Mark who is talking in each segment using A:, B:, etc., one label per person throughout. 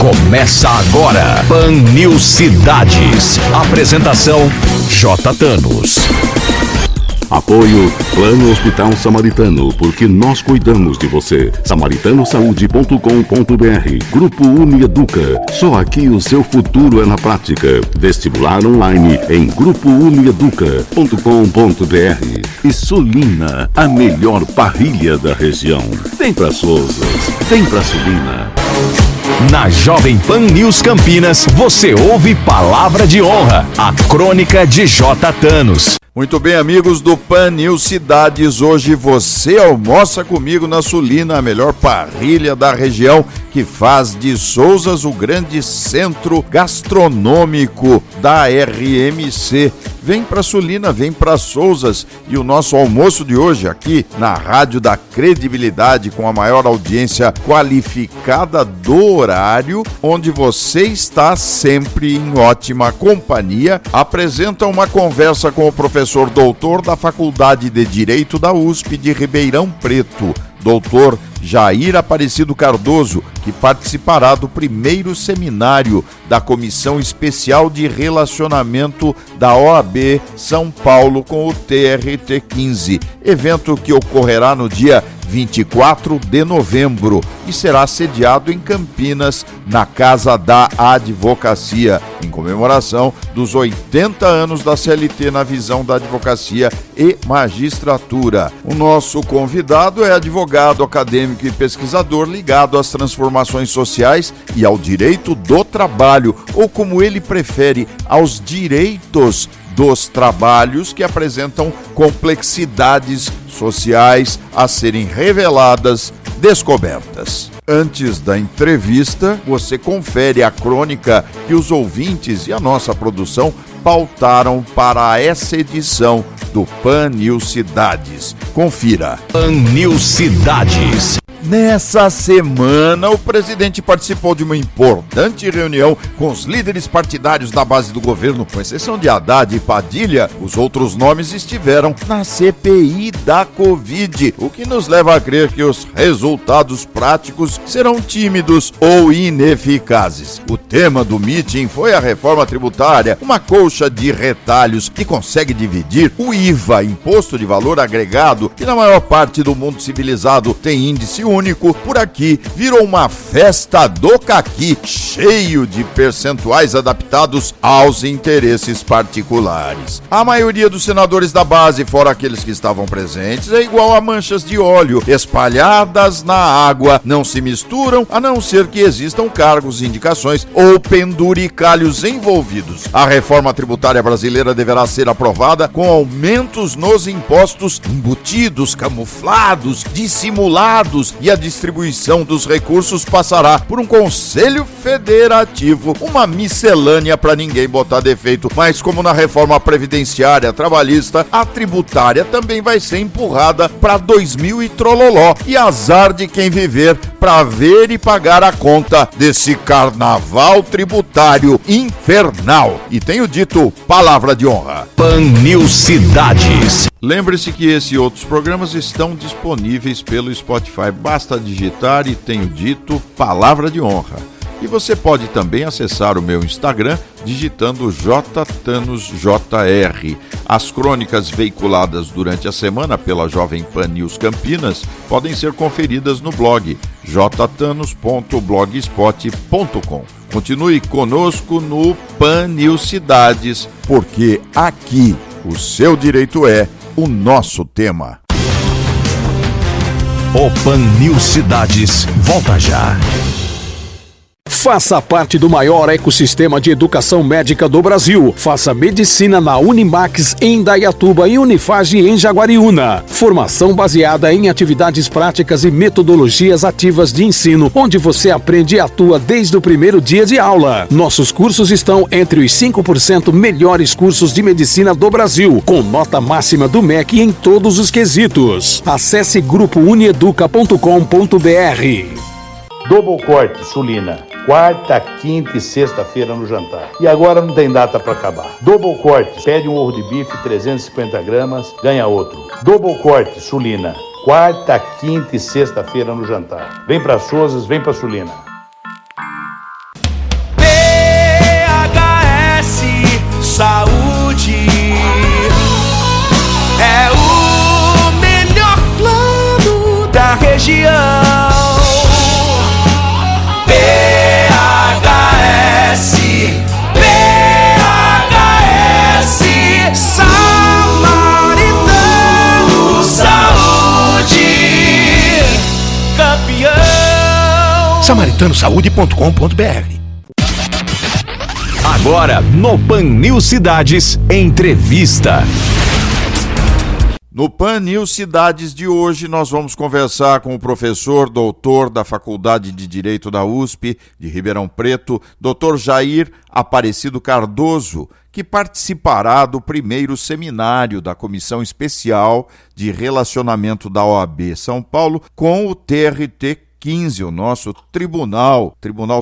A: Começa agora, Pan News Cidades. Apresentação, J. Thanos.
B: Apoio Plano Hospital Samaritano, porque nós cuidamos de você. samaritanosaúde.com.br. Grupo Unieduca, só aqui o seu futuro é na prática. Vestibular online em grupounieduca.com.br. E Sulina, a melhor parrilha da região. Vem pra Souzas, vem pra Sulina.
A: Na Jovem Pan News Campinas, você ouve Palavra de Honra, a crônica de J. Thanos.
C: Muito bem, amigos do Pan News Cidades, hoje você almoça comigo na Sulina, a melhor parrilha da região, que faz de Souzas o grande centro gastronômico da RMC. Vem pra Sulina, vem pra Souzas, e o nosso almoço de hoje aqui na Rádio da Credibilidade, com a maior audiência qualificada do horário, onde você está sempre em ótima companhia, apresenta uma conversa com o professor doutor da Faculdade de Direito da USP de Ribeirão Preto, doutor Jair Aparecido Cardoso, que participará do primeiro seminário da Comissão Especial de Relacionamento da OAB São Paulo com o TRT15, evento que ocorrerá no dia 24 de novembro e será sediado em Campinas, na Casa da Advocacia, em comemoração dos 80 anos da CLT na visão da advocacia e magistratura. O nosso convidado é advogado, acadêmico e pesquisador ligado às transformações sociais e ao direito do trabalho, ou como ele prefere, aos direitos dos trabalhos, que apresentam complexidades sociais a serem reveladas, descobertas. Antes da entrevista, você confere a crônica que os ouvintes e a nossa produção pautaram para essa edição do Pan News Cidades. Confira.
A: Pan News Cidades.
C: Nessa semana, o presidente participou de uma importante reunião com os líderes partidários da base do governo, com exceção de Haddad e Padilha. Os outros nomes estiveram na CPI da Covid, o que nos leva a crer que os resultados práticos serão tímidos ou ineficazes. O tema do meeting foi a reforma tributária, uma colcha de retalhos que consegue dividir o IVA, Imposto de Valor Agregado, que na maior parte do mundo civilizado tem índice único. Por aqui virou uma festa do caqui, cheio de percentuais adaptados aos interesses particulares. A maioria dos senadores da base, fora aqueles que estavam presentes, é igual a manchas de óleo espalhadas na água, não se misturam, a não ser que existam cargos, indicações ou penduricalhos envolvidos. A reforma tributária brasileira deverá ser aprovada com aumentos nos impostos embutidos, camuflados, dissimulados, e a distribuição dos recursos passará por um conselho federativo, uma miscelânea para ninguém botar defeito, mas como na reforma previdenciária trabalhista, a tributária também vai ser empurrada para 2000 e trololó, e azar de quem viver para ver e pagar a conta desse carnaval tributário infernal. E tenho dito, palavra de honra.
A: Pan News Cidades.
C: Lembre-se que esse e outros programas estão disponíveis pelo Spotify. Basta digitar e tenho dito, palavra de honra. E você pode também acessar o meu Instagram digitando JThanosJR. As crônicas veiculadas durante a semana pela Jovem Pan News Campinas podem ser conferidas no blog jthanos.blogspot.com. Continue conosco no Pan News Cidades, porque aqui o seu direito é o nosso tema.
A: O Pan News Cidades volta já.
D: Faça parte do maior ecossistema de educação médica do Brasil. Faça medicina na Unimax em Indaiatuba e Unifage em Jaguariúna. Formação baseada em atividades práticas e metodologias ativas de ensino, onde você aprende e atua desde o primeiro dia de aula. Nossos cursos estão entre os 5% melhores cursos de medicina do Brasil, com nota máxima do MEC em todos os quesitos. Acesse grupounieduca.com.br.
E: Double Corte, Sulina. Quarta, quinta e sexta-feira no jantar. E agora não tem data para acabar. Double Corte, pede um ovo de bife 350 gramas, ganha outro. Double Corte, Sulina. Quarta, quinta e sexta-feira no jantar. Vem para Souzas, vem para Sulina.
F: Saúde é o melhor plano da região. PHS, Samaritano Saúde, campeão.
A: SamaritanoSaude.com.br. Agora, no Pan News Cidades, entrevista.
C: No Pan News Cidades de hoje, nós vamos conversar com o professor, doutor da Faculdade de Direito da USP de Ribeirão Preto, Dr. Jair Aparecido Cardoso, que participará do primeiro seminário da Comissão Especial de Relacionamento da OAB São Paulo com o TRT 15, o nosso tribunal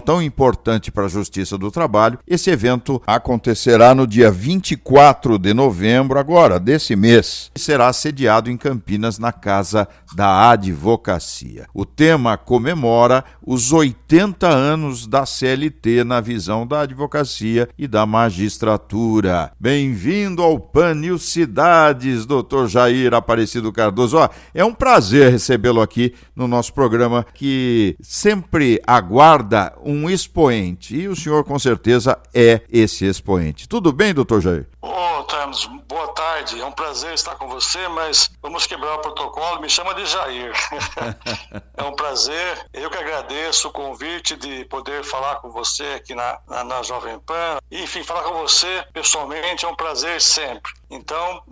C: tão importante para a Justiça do Trabalho. Esse evento acontecerá no dia 24 de novembro, agora, desse mês, e será sediado em Campinas, na Casa da Advocacia. O tema comemora os 80 anos da CLT na visão da advocacia e da magistratura. Bem-vindo ao Pan News Cidades, doutor Jair Aparecido Cardoso. É um prazer recebê-lo aqui no nosso programa, que sempre aguarda um expoente, e o senhor com certeza é esse expoente. Tudo bem, doutor Jair?
G: Thanos, boa tarde, é um prazer estar com você, mas vamos quebrar o protocolo, me chama de Jair. É um prazer, eu que agradeço o convite de poder falar com você aqui na Jovem Pan, e, enfim, falar com você pessoalmente é um prazer sempre. Então,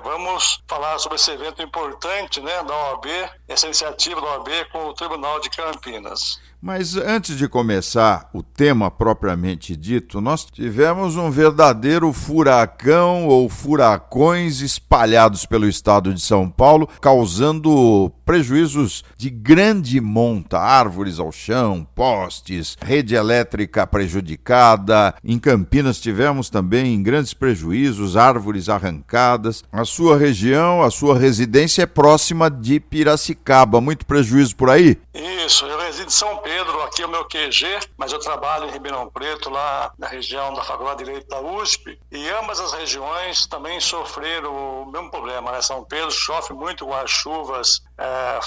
G: vamos falar sobre esse evento importante, né, da OAB, essa iniciativa da OAB com o Tribunal de Campinas.
C: Mas antes de começar o tema propriamente dito, nós tivemos um verdadeiro furacão ou furacões espalhados pelo estado de São Paulo, causando prejuízos de grande monta, árvores ao chão, postes, rede elétrica prejudicada. Em Campinas tivemos também grandes prejuízos, árvores arrancadas. A sua região, a sua residência é próxima de Piracicaba, muito prejuízo por aí?
G: Isso, eu resido em São Pedro, aqui é o meu QG, mas eu trabalho em Ribeirão Preto, lá na região da Faculdade de Direito da USP, e ambas as regiões também sofreram o mesmo problema, né? São Pedro chove muito com as chuvas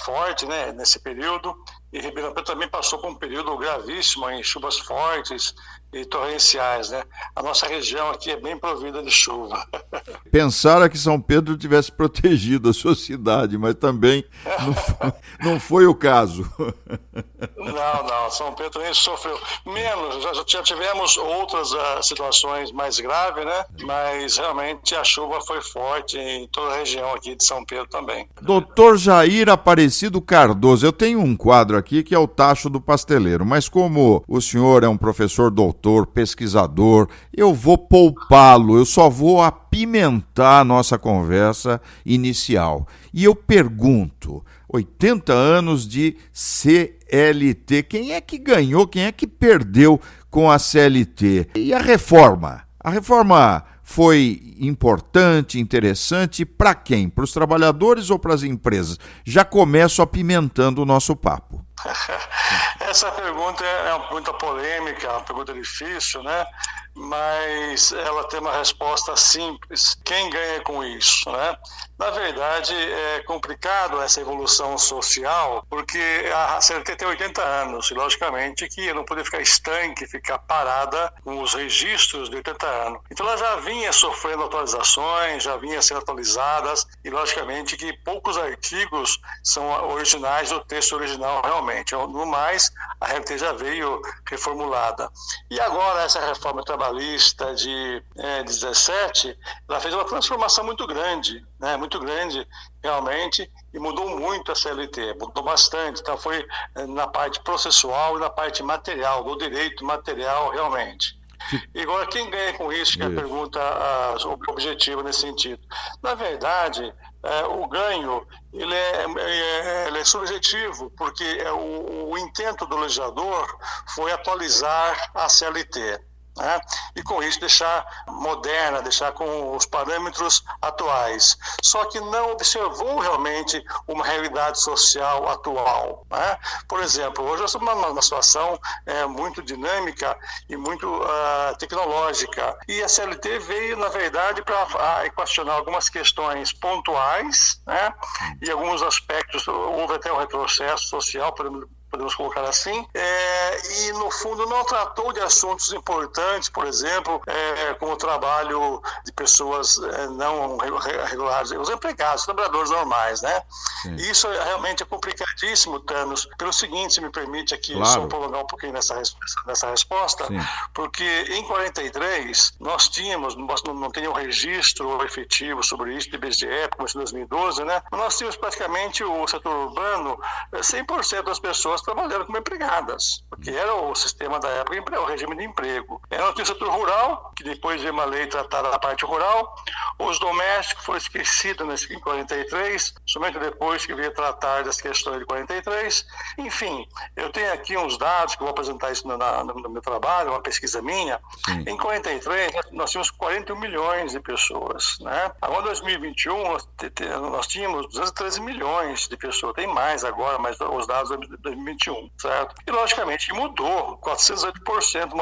G: fortes, né, nesse período, e Ribeirão Preto também passou por um período gravíssimo em chuvas fortes e torrenciais, né? A nossa região aqui é bem provida de chuva.
C: Pensara que São Pedro tivesse protegido a sua cidade, mas também não foi o caso.
G: Não, São Pedro também sofreu menos, já tivemos outras situações mais graves, né? Mas realmente a chuva foi forte em toda a região aqui de São Pedro também.
C: Doutor Jair Aparecido Cardoso, eu tenho um quadro aqui que é o Tacho do Pasteleiro, mas como o senhor é um professor doutor, pesquisador, eu vou poupá-lo, eu só vou apimentar a nossa conversa inicial. E eu pergunto, 80 anos de CLT, quem é que ganhou, quem é que perdeu com a CLT? E a reforma? A reforma foi importante, interessante, para quem? Para os trabalhadores ou para as empresas? Já começo apimentando o nosso papo.
G: Essa pergunta é uma pergunta polêmica, uma pergunta difícil, né? Mas ela tem uma resposta simples. Quem ganha com isso, né? Na verdade, é complicado essa evolução social, porque a CLT tem 80 anos, e logicamente que não poder ficar estanque, ficar parada com os registros de 80 anos. Então ela já vinha sofrendo atualizações, já vinha sendo atualizadas, e logicamente que poucos artigos são originais do texto original realmente. No mais, a RLT já veio reformulada. E agora essa reforma trabalhista de 17, ela fez uma transformação muito grande, né? Muito grande realmente, e mudou muito a CLT, mudou bastante. Então foi na parte processual e na parte material, do direito material realmente. E agora, quem ganha com isso, que é a pergunta objetiva nesse sentido? Na verdade, o ganho ele é subjetivo, porque o intento do legislador foi atualizar a CLT. né? E com isso deixar moderna, deixar com os parâmetros atuais. Só que não observou realmente uma realidade social atual, né? Por exemplo, hoje nós estamos numa situação muito dinâmica e muito tecnológica. E a CLT veio, na verdade, para equacionar algumas questões pontuais, né? E alguns aspectos, houve até um retrocesso social, podemos colocar assim, e no fundo não tratou de assuntos importantes, por exemplo, como o trabalho de pessoas não regulares, os empregados, os trabalhadores normais, né? E isso realmente é complicadíssimo, Thanos, pelo seguinte, se me permite aqui só prolongar um pouquinho nessa resposta, porque em 43 nós não tinha um registro efetivo sobre isso, de IBGE, como em 2012, né? Nós tínhamos praticamente o setor urbano, 100% das pessoas trabalhando como empregadas, porque era o sistema da época, o regime de emprego. Não tinha o setor rural, que depois veio uma lei tratar da parte rural, os domésticos foram esquecidos em 43, somente depois que veio tratar das questões de 43. Enfim, eu tenho aqui uns dados, que eu vou apresentar isso no meu trabalho, uma pesquisa minha. Em 43, nós tínhamos 41 milhões de pessoas, né? Agora, em 2021, nós tínhamos 213 milhões de pessoas. Tem mais agora, mas os dados de 2021, certo? E, logicamente, mudou. 408%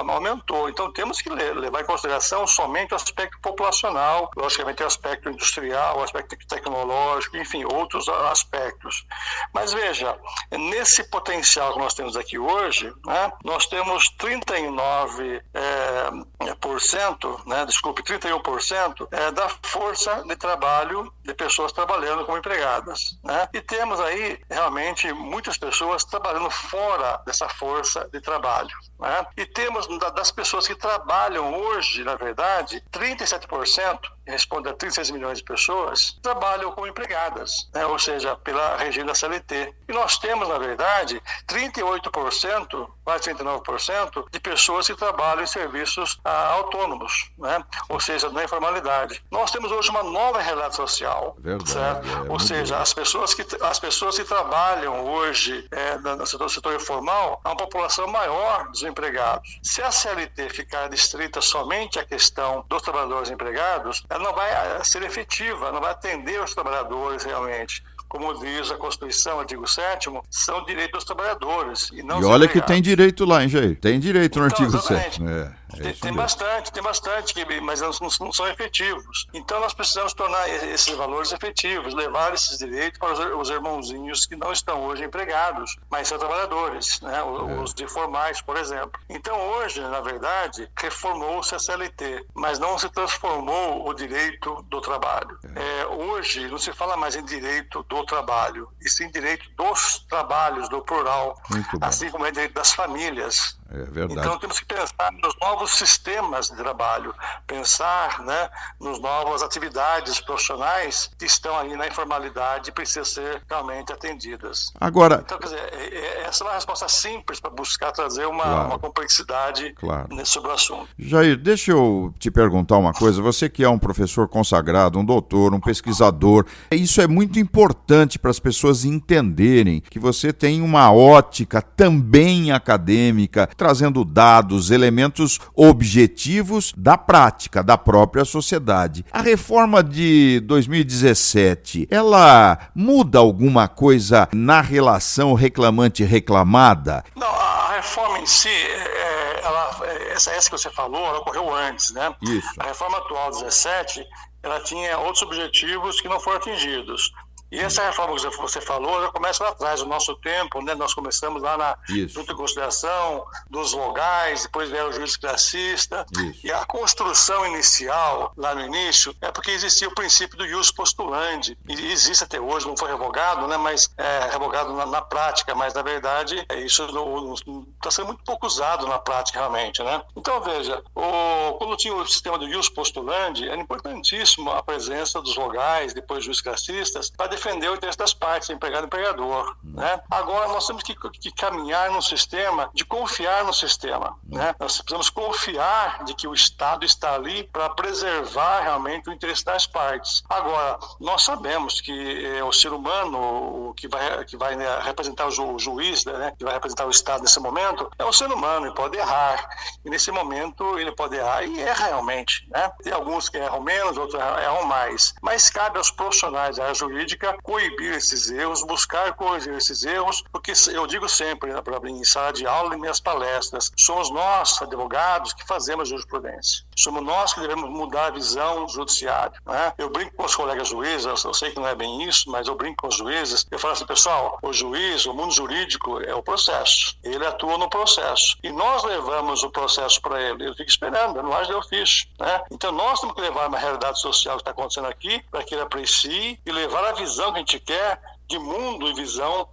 G: aumentou. Então, temos que levar em consideração somente o aspecto populacional, logicamente, o aspecto industrial, o aspecto tecnológico, enfim, outros aspectos. Mas, veja, nesse potencial que nós temos aqui hoje, né, nós temos 39%, 31% da força de trabalho de pessoas trabalhando como empregadas, né? E temos aí realmente muitas pessoas trabalhando fora dessa força de trabalho, né? E temos das pessoas que trabalham hoje, na verdade, 37%, responde a 36 milhões de pessoas, trabalham como empregadas, né? Ou seja, pela regime da CLT. E nós temos, na verdade, 38%, quase 39% de pessoas que trabalham em serviços autônomos, né? Ou seja, na informalidade. Nós temos hoje uma nova realidade social, certo? Ou seja, as pessoas que trabalham hoje no setor informal, há uma população maior dos empregados. Se a CLT ficar restrita somente à questão dos trabalhadores empregados, ela não vai ser efetiva, não vai atender os trabalhadores realmente. Como diz a Constituição, artigo 7º, são direitos dos trabalhadores. E olha
C: que tem direito lá, hein, Jair? Tem direito no artigo 7º.
G: Tem bastante, mas não são efetivos. Então nós precisamos tornar esses valores efetivos, levar esses direitos para os irmãozinhos que não estão hoje empregados, mas são trabalhadores, né? Os informais, por exemplo. Então hoje, na verdade, reformou-se a CLT, mas não se transformou o direito do trabalho. Hoje não se fala mais em direito do trabalho, e sim direito dos trabalhos, do plural, assim como é direito das famílias.
C: É verdade.
G: Então temos que pensar nos novos sistemas de trabalho, pensar, né, nas novas atividades profissionais que estão aí na informalidade e precisam ser realmente atendidas.
C: Agora,
G: então, quer dizer, essa é uma resposta simples para buscar trazer uma complexidade sobre o assunto.
C: Jair, deixa eu te perguntar uma coisa. Você que é um professor consagrado, um doutor, um pesquisador, isso é muito importante para as pessoas entenderem que você tem uma ótica também acadêmica, trazendo dados, elementos objetivos da prática, da própria sociedade. A reforma de 2017, ela muda alguma coisa na relação reclamante-reclamada?
G: Não, a reforma em si, essa que você falou, ela ocorreu antes, né?
C: Isso.
G: A reforma atual 17, ela tinha outros objetivos que não foram atingidos. E essa reforma que você falou já começa lá atrás, no nosso tempo, né? Nós começamos lá na junta de conciliação dos vogais, depois veio o juiz classista. E a construção inicial, lá no início, é porque existia o princípio do ius postulandi. E existe até hoje, não foi revogado, né? Mas é revogado na prática, mas na verdade isso está sendo muito pouco usado na prática realmente, né? Então veja, quando tinha o sistema do ius postulandi, era importantíssimo a presença dos vogais, depois juiz classistas, para defender o interesse das partes, empregado e empregador, né? Agora, nós temos que caminhar no sistema, de confiar no sistema, né? Nós precisamos confiar de que o Estado está ali para preservar realmente o interesse das partes. Agora, nós sabemos que o ser humano, que vai né, representar o juiz, né, que vai representar o Estado nesse momento, é um ser humano, ele pode errar. E nesse momento ele pode errar e erra realmente, né? Tem alguns que erram menos, outros erram mais. Mas cabe aos profissionais da área jurídica coibir esses erros, buscar corrigir esses erros, porque eu digo sempre, né, em sala de aula e minhas palestras, somos nós, advogados, que fazemos jurisprudência. Somos nós que devemos mudar a visão do judiciário, né? Eu brinco com os colegas juízes, eu sei que não é bem isso, mas eu brinco com os juízes, eu falo assim, pessoal, o juiz, o mundo jurídico é o processo, ele atua no processo, e nós levamos o processo para ele fica esperando, não age de ofício, né? Então nós temos que levar uma realidade social que está acontecendo aqui, para que ele aprecie e levar a visão que a gente quer de mundo e visão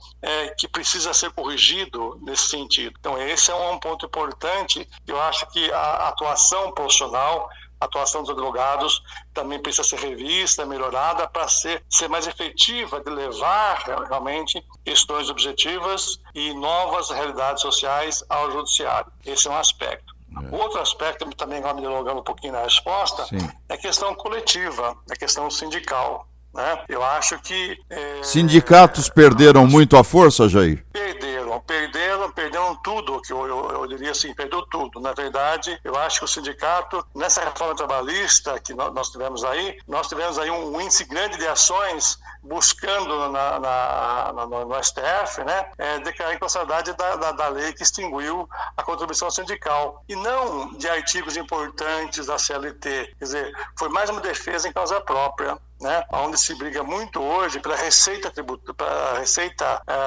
G: que precisa ser corrigido nesse sentido. Então esse é um ponto importante. Eu acho que a atuação profissional, a atuação dos advogados também precisa ser revista, melhorada para ser mais efetiva de levar realmente questões objetivas e novas realidades sociais ao judiciário. Esse é um aspecto. Outro aspecto, também agora me delongando um pouquinho na resposta, é a questão coletiva, a questão sindical, né? Eu acho que...
C: Sindicatos perderam muito a força, Jair?
G: Perderam tudo, que eu diria assim, perdeu tudo. Na verdade, eu acho que o sindicato, nessa reforma trabalhista que nós tivemos aí um índice grande de ações buscando no STF, né, declarar a inconstitucionalidade da lei que extinguiu a contribuição sindical, e não de artigos importantes da CLT. Quer dizer, foi mais uma defesa em causa própria, né, onde se briga muito hoje pela receita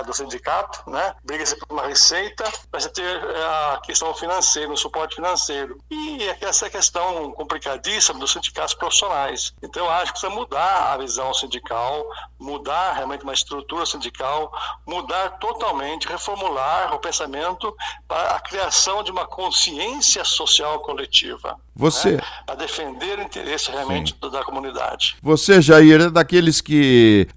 G: do sindicato, né, briga-se por uma receita para você ter a questão financeira, o suporte financeiro. E essa questão complicadíssima dos sindicatos profissionais. Então, eu acho que precisa mudar a visão sindical, mudar realmente uma estrutura sindical, mudar totalmente, reformular o pensamento para a criação de uma consciência social coletiva.
C: Você...
G: né, a defender o interesse realmente da comunidade.
C: Você, Jair, é daqueles que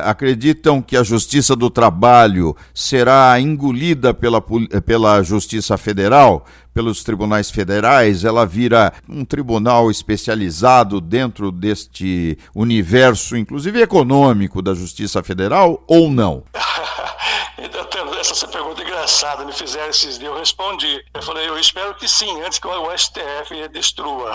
C: acreditam que a Justiça do Trabalho será engolida pela Justiça Federal, pelos tribunais federais, ela vira um tribunal especializado dentro deste universo, inclusive econômico, da Justiça Federal, ou não?
G: Essa pergunta engraçada, me fizeram esses dias, eu respondi. Eu falei, eu espero que sim, antes que o STF destrua.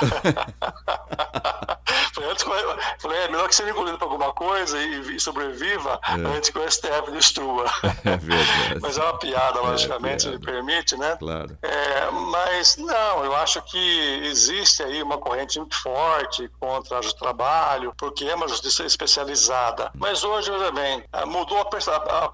G: Falei, é melhor que seja engolido para alguma coisa e sobreviva antes que o STF destrua.
C: É verdade.
G: Mas é uma piada, logicamente, se me permite, né?
C: Claro.
G: Mas não, eu acho que existe aí uma corrente muito forte contra o trabalho, porque é uma justiça especializada. Mas hoje, veja bem, mudou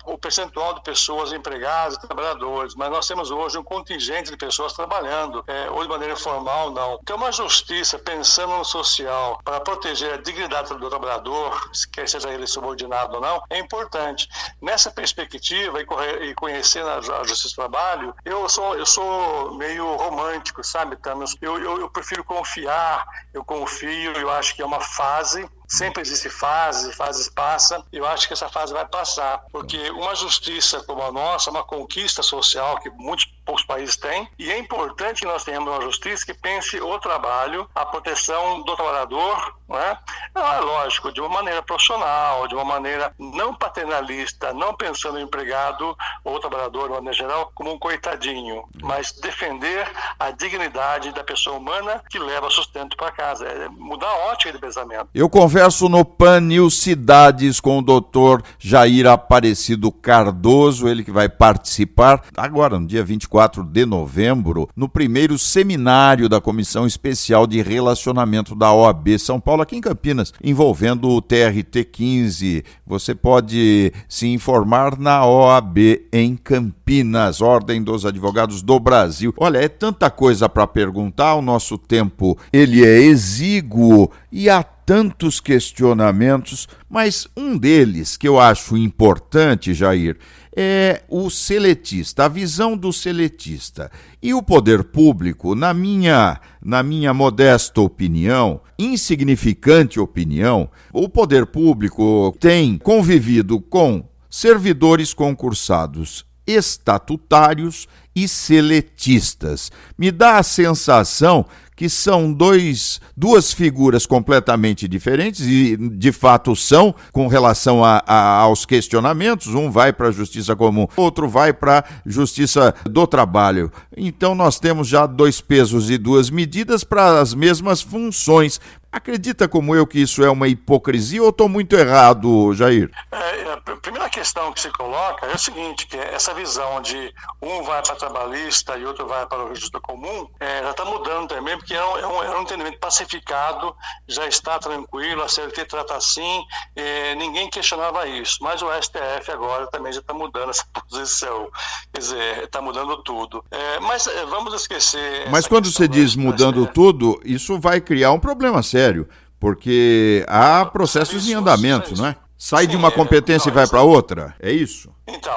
G: o percentual de pessoas empregadas e trabalhadores, mas nós temos hoje um contingente de pessoas trabalhando, ou de maneira formal, não. Então, uma justiça pensando no social para proteger a dignidade do trabalhador, quer seja ele subordinado ou não, é importante. Nessa perspectiva e conhecendo a Justiça do Trabalho, eu sou meio romântico, sabe, Thanos? Eu prefiro confiar, eu confio, eu acho que é uma fase. Sempre existe fases passam, e eu acho que essa fase vai passar, porque uma justiça como a nossa é uma conquista social que muitos poucos países têm, e é importante que nós tenhamos uma justiça que pense o trabalho, a proteção do trabalhador, né? Lógico, de uma maneira profissional, de uma maneira não paternalista, não pensando no empregado ou trabalhador, de maneira geral, como um coitadinho, mas defender a dignidade da pessoa humana que leva sustento para casa, mudar a ótica de pensamento.
C: Eu converso no PAN News Cidades com o Dr. Jair Aparecido Cardoso, ele que vai participar agora, no dia 24 de novembro, no primeiro seminário da Comissão Especial de Relacionamento da OAB São Paulo, aqui em Campinas, envolvendo o TRT 15. Você pode se informar na OAB em Campinas, Ordem dos Advogados do Brasil. Olha, é tanta coisa para perguntar, o nosso tempo ele é exíguo e há tantos questionamentos, mas um deles que eu acho importante, Jair, é o seletista, a visão do seletista. E o poder público, na minha modesta opinião, insignificante opinião, o poder público tem convivido com servidores concursados estatutários e seletistas. Me dá a sensação que são duas figuras completamente diferentes, e de fato são, com relação aos questionamentos. Um vai para a Justiça Comum, outro vai para a Justiça do Trabalho. Então nós temos já 2 pesos e 2 medidas para as mesmas funções. Acredita como eu que isso é uma hipocrisia ou estou muito errado, Jair?
G: A primeira questão que se coloca é o seguinte, que essa visão de um vai para trabalhista e outro vai para o registro comum, já está mudando também, porque é um entendimento pacificado, já está tranquilo, a CLT trata assim, ninguém questionava isso, mas o STF agora também já está mudando essa posição, quer dizer, está mudando tudo. Mas vamos esquecer...
C: Mas quando você diz mudando tudo, isso vai criar um problema sério, porque há processos em andamento, não é? Sai de uma competência e vai para outra, é isso?
G: Então,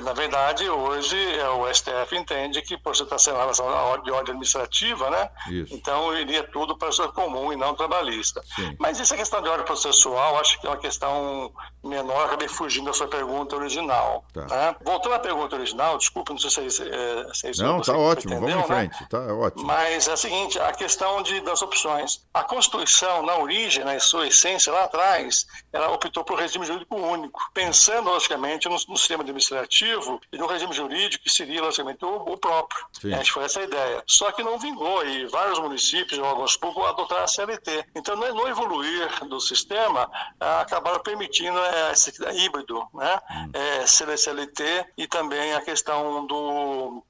G: na verdade, hoje o STF entende que, por ser em relação à ordem administrativa, né?
C: Isso.
G: Então iria tudo para o comum e não trabalhista.
C: Sim.
G: Mas essa questão de ordem processual, acho que é uma questão menor, acabei fugindo da sua pergunta original.
C: Tá.
G: Né? Voltando à pergunta original, desculpa, não sei se é isso.
C: Não, tá ótimo,
G: entendeu,
C: vamos em
G: né?
C: frente, tá ótimo.
G: Mas é a seguinte, a questão das opções. A Constituição, na origem, na sua essência, lá atrás, ela optou por regime jurídico único, pensando, logicamente, no sistema administrativo e no regime jurídico que seria, logicamente, o próprio. Acho que foi essa a ideia. Só que não vingou e vários municípios, ou alguns poucos, adotaram a CLT. Então, no evoluir do sistema, acabaram permitindo esse híbrido, né? CLT e também a questão do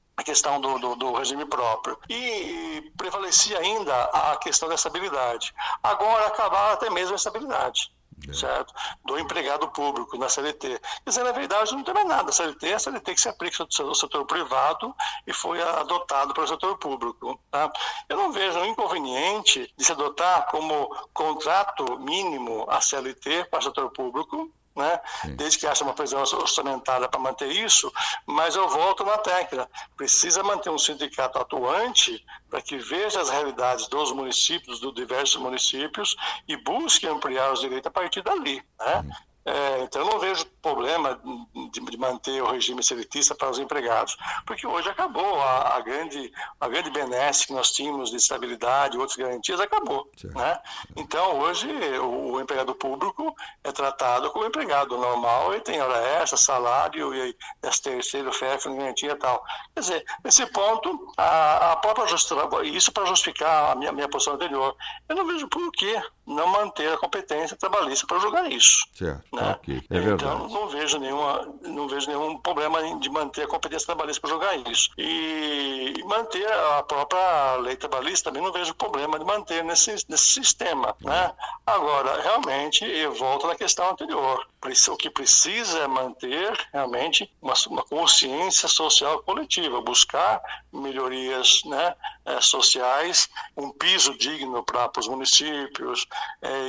G: regime próprio. E prevalecia ainda a questão da estabilidade. Agora acabaram até mesmo a estabilidade. Certo? Do empregado público na CLT. Quer dizer, na verdade, não tem mais nada. A CLT que se aplica no setor privado e foi adotado pelo setor público. Tá? Eu não vejo um inconveniente de se adotar como contrato mínimo a CLT para o setor público, né? Desde que haja uma presença orçamentária para manter isso, mas eu volto na técnica. Precisa manter um sindicato atuante para que veja as realidades dos municípios, dos diversos municípios, e busque ampliar os direitos a partir dali, né? Então eu não vejo problema de manter o regime seletista para os empregados, porque hoje acabou a grande benesse que nós tínhamos de estabilidade e outras garantias, acabou, né? Então hoje o empregado público é tratado como empregado normal, ele tem hora extra, salário e terceiro, FF, garantia e tal. Quer dizer, nesse ponto, a própria justiça, isso para justificar a minha posição anterior, eu não vejo por que não manter a competência trabalhista para julgar isso.
C: Certo.
G: Né?
C: Okay. É verdade.
G: Então, não vejo nenhum problema de manter a competência trabalhista para julgar isso. E manter a própria lei trabalhista também não vejo problema de manter nesse sistema. Né? Agora, realmente, eu volto na questão anterior. O que precisa é manter realmente uma consciência social coletiva, buscar melhorias, né, sociais, um piso digno para os municípios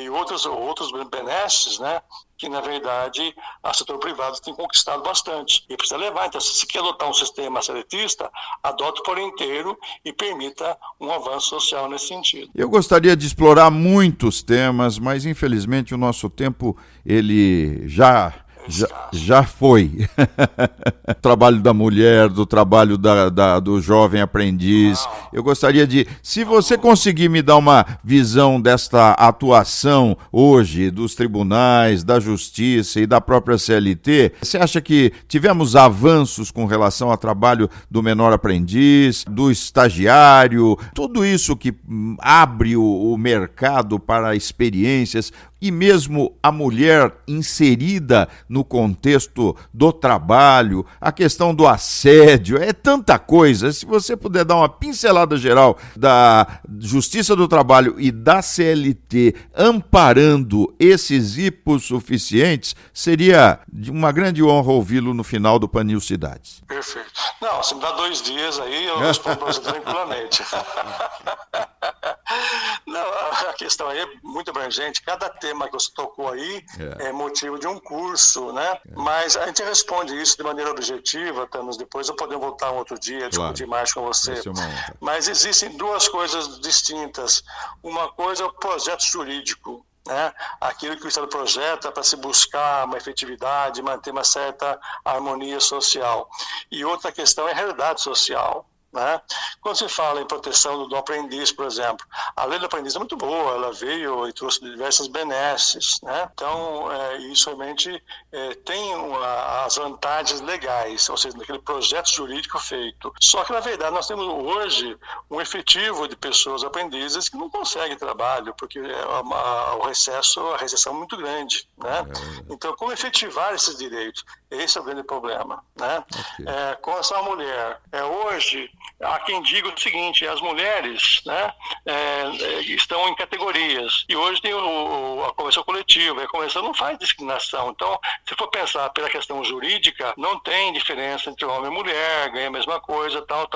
G: e outros benesses, né, que, na verdade, o setor privado tem conquistado bastante. E precisa levar. Então, se quer adotar um sistema seletista, adote por inteiro e permita um avanço social nesse sentido.
C: Eu gostaria de explorar muitos temas, mas, infelizmente, o nosso tempo, ele já foi. O trabalho da mulher, do trabalho do jovem aprendiz. Eu gostaria se você conseguir me dar uma visão desta atuação hoje dos tribunais, da justiça e da própria CLT, você acha que tivemos avanços com relação ao trabalho do menor aprendiz, do estagiário, tudo isso que abre o mercado para experiências, e mesmo a mulher inserida no contexto do trabalho, a questão do assédio, é tanta coisa. Se você puder dar uma pincelada geral da Justiça do Trabalho e da CLT amparando esses hipossuficientes, seria de uma grande honra ouvi-lo no final do Pan News Cidades.
G: Perfeito. Não, se me dá 2 dias aí, eu respondo para você tranquilamente. Não, questão aí é muito abrangente. Cada tema que você tocou aí é motivo de um curso, né? Mas a gente responde isso de maneira objetiva, Thanos. Depois eu poder voltar um outro dia, discutir mais com você. Mas existem duas coisas distintas. Uma coisa é o projeto jurídico, né? Aquilo que o Estado projeta para se buscar uma efetividade, manter uma certa harmonia social. E outra questão é a realidade social, né? Quando se fala em proteção do aprendiz, por exemplo, a lei do aprendiz é muito boa, ela veio e trouxe diversas benesses, né? Então, isso realmente tem as vantagens legais, ou seja, naquele projeto jurídico feito. Só que, na verdade, nós temos hoje um efetivo de pessoas aprendizes que não conseguem trabalho, porque a recessão é muito grande, né? Então, como efetivar esses direitos? Esse é o grande problema, né? Com essa mulher, hoje, há quem diga o seguinte: as mulheres, né, estão em categorias, e hoje tem a convenção coletiva, e a convenção não faz discriminação. Então, se for pensar pela questão jurídica, não tem diferença entre homem e mulher, ganha a mesma coisa, tal.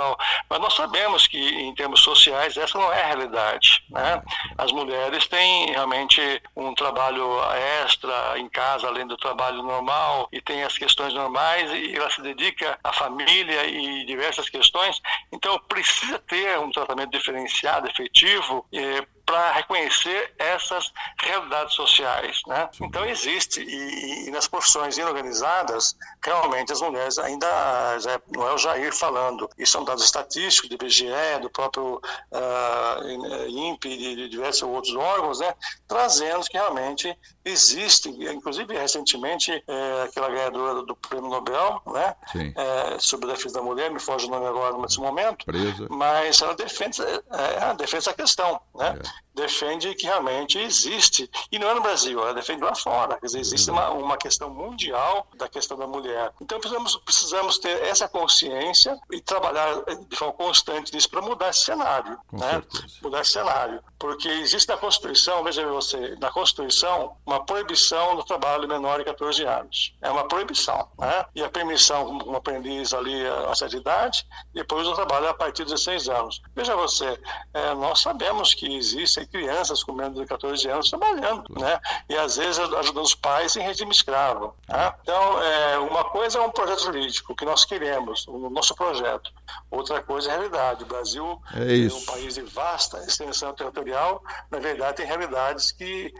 G: Mas nós sabemos que, em termos sociais, essa não é a realidade, né? As mulheres têm realmente um trabalho extra em casa, além do trabalho normal, e tem as questões normais, e ela se dedica à família e diversas questões. Então, precisa ter um tratamento diferenciado, efetivo, para reconhecer essas realidades sociais, né? Então existe, e nas profissões inorganizadas, realmente as mulheres ainda, não é o Jair falando, isso são dados estatísticos do IBGE, do próprio INPE e de diversos outros órgãos, né? Trazendo que realmente existem, inclusive recentemente, aquela ganhadora do Prêmio Nobel, né? Sobre a defesa da mulher, me foge o nome agora nesse momento, mas ela defende essa questão, né? Defende que realmente existe, e não é no Brasil, ela defende lá fora, quer dizer, existe uma questão mundial da questão da mulher. Então precisamos ter essa consciência e trabalhar de forma constante nisso para mudar esse cenário, né? Mudar esse cenário, porque existe na Constituição, veja você, na Constituição, uma proibição do trabalho menor de 14 anos. É uma proibição, né? E a permissão como aprendiz ali a certa idade, depois o trabalho a partir de 16 anos. Veja você, nós sabemos que existem crianças com menos de 14 anos trabalhando, né? E às vezes ajudando os pais em regime escravo, né? Então, uma coisa é um projeto jurídico que nós queremos, o nosso projeto. Outra coisa é a realidade. O Brasil é um país de vasta extensão territorial, na verdade tem realidades que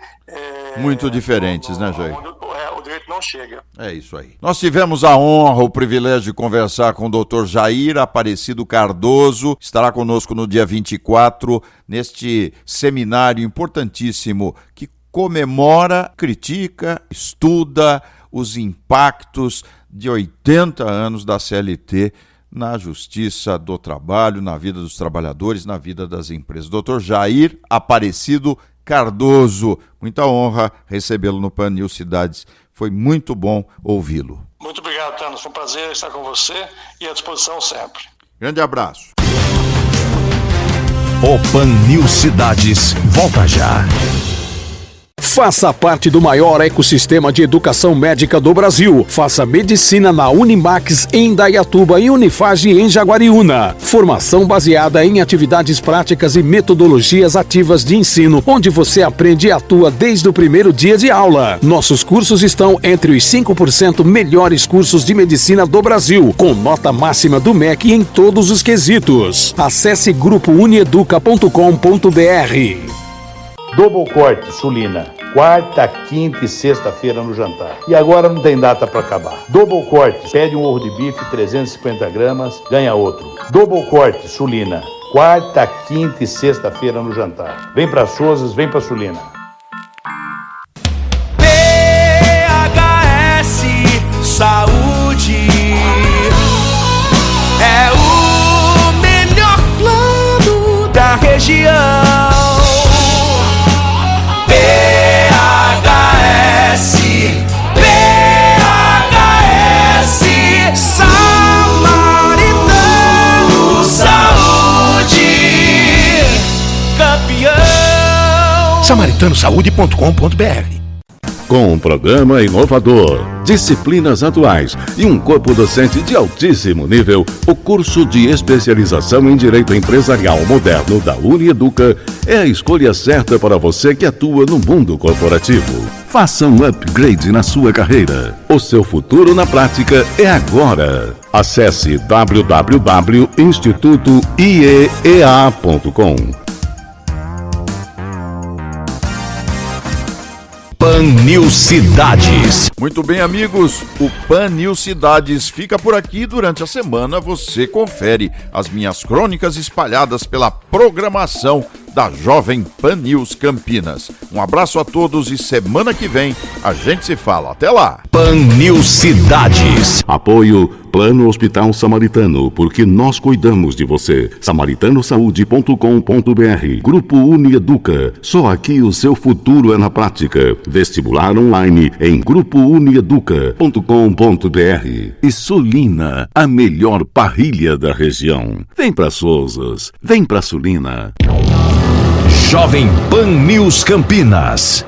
C: muito diferentes, né, Jair?
G: Onde o direito não chega.
C: É isso aí. Nós tivemos a honra, o privilégio de conversar com o Dr. Jair Aparecido Cardoso, estará conosco no dia 24, neste seminário importantíssimo que comemora, critica, estuda os impactos de 80 anos da CLT na justiça do trabalho, na vida dos trabalhadores, na vida das empresas. Dr. Jair Aparecido Cardoso, muita honra recebê-lo no Pan News Cidades. Foi muito bom ouvi-lo.
G: Muito obrigado, Thanos. Foi um prazer estar com você e à disposição sempre.
C: Grande abraço.
A: O Pan News Cidades volta já.
D: Faça parte do maior ecossistema de educação médica do Brasil. Faça medicina na Unimax em Indaiatuba e Unifage em Jaguariúna. Formação baseada em atividades práticas e metodologias ativas de ensino, onde você aprende e atua desde o primeiro dia de aula. Nossos cursos estão entre os 5% melhores cursos de medicina do Brasil, com nota máxima do MEC em todos os quesitos. Acesse grupounieduca.com.br.
E: Double Corte Sulina, quarta, quinta e sexta-feira no jantar. E agora não tem data para acabar. Double Corte, pede um ovo de bife 350 gramas, ganha outro. Double Corte Sulina, quarta, quinta e sexta-feira no jantar. Vem para Souzas, vem para Sulina.
F: PHS Saúde é o melhor plano da região. Samaritano Saúde, campeão.
H: SamaritanoSaúde.com.br
B: Com um programa inovador, disciplinas atuais e um corpo docente de altíssimo nível, o curso de especialização em Direito Empresarial Moderno da Unieduca é a escolha certa para você que atua no mundo corporativo. Faça um upgrade na sua carreira. O seu futuro na prática é agora. Acesse www.institutoiea.com.
A: Pan News Cidades.
C: Muito bem, amigos, o Pan News Cidades fica por aqui. Durante a semana você confere as minhas crônicas espalhadas pela programação da Jovem Pan News Campinas. Um abraço a todos e semana que vem a gente se fala. Até lá!
A: Pan News Cidades.
B: Apoio Plano Hospital Samaritano, porque nós cuidamos de você. SamaritanoSaude.com.br. Grupo Unieduca. Só aqui o seu futuro é na prática. Vestibular online em grupounieduca.com.br. E Sulina, a melhor parrilha da região. Vem pra Souzas, vem pra Sulina.
A: Jovem Pan News Campinas.